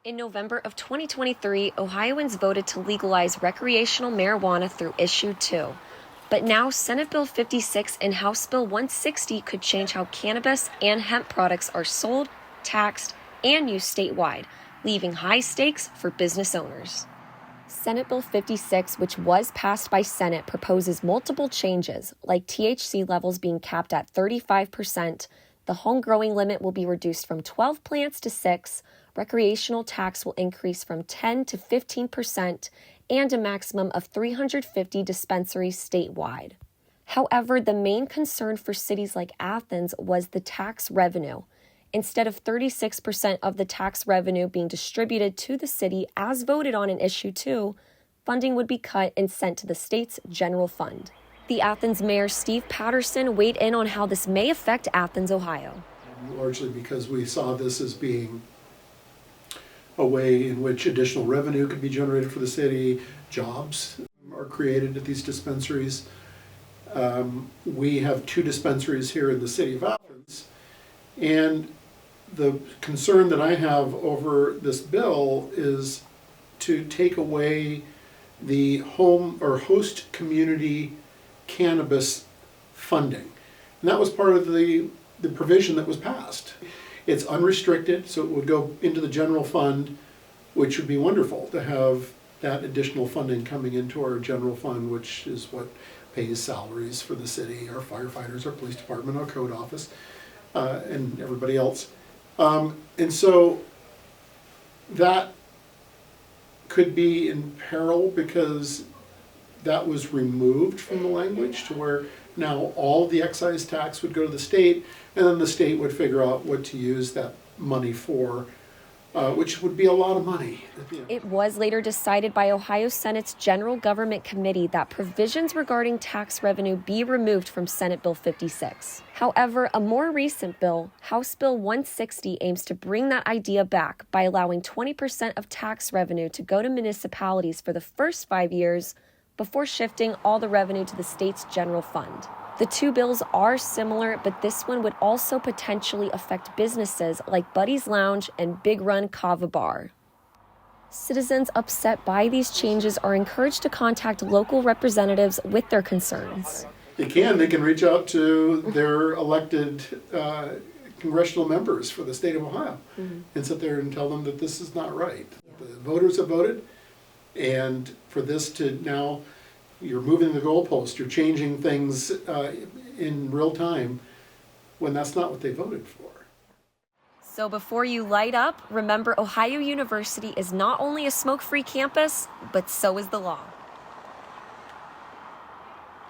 In November of 2023, Ohioans voted to legalize recreational marijuana through Issue 2. But now Senate Bill 56 and House Bill 160 could change how cannabis and hemp products are sold, taxed, and used statewide, leaving high stakes for business owners. Senate Bill 56, which was passed by Senate, proposes multiple changes, like THC levels being capped at 35%, the home growing limit will be reduced from 12 plants to 6, recreational tax will increase from 10 to 15%, and a maximum of 350 dispensaries statewide. However, the main concern for cities like Athens was the tax revenue. Instead of 36% of the tax revenue being distributed to the city as voted on in Issue 2, funding would be cut and sent to the state's general fund. The Athens Mayor Steve Patterson weighed in on how this may affect Athens, Ohio. Largely because we saw this as being a way in which additional revenue could be generated for the city, jobs are created at these dispensaries. We have 2 dispensaries here in the city of Athens, and the concern that I have over this bill is to take away the home or host community cannabis funding. And that was part of the provision that was passed. It's unrestricted, so it would go into the general fund, which would be wonderful to have that additional funding coming into our general fund, which is what pays salaries for the city, our firefighters, our police department, our code office, and everybody else. And so that could be in peril because that was removed from the language to where now all the excise tax would go to the state, and then the state would figure out what to use that money for, which would be a lot of money. It was later decided by Ohio Senate's General Government Committee that provisions regarding tax revenue be removed from Senate Bill 56. However, a more recent bill, House Bill 160, aims to bring that idea back by allowing 20% of tax revenue to go to municipalities for the first 5 years before shifting all the revenue to the state's general fund. The 2 bills are similar, but this one would also potentially affect businesses like Buddy's Lounge and Big Run Kava Bar. Citizens upset by these changes are encouraged to contact local representatives with their concerns. They can reach out to their elected congressional members for the state of Ohio and sit there and tell them that this is not right. The voters have voted, and for this to now, you're moving the goalpost, you're changing things in real time when that's not what they voted for. So before you light up, remember Ohio University is not only a smoke-free campus, but so is the law.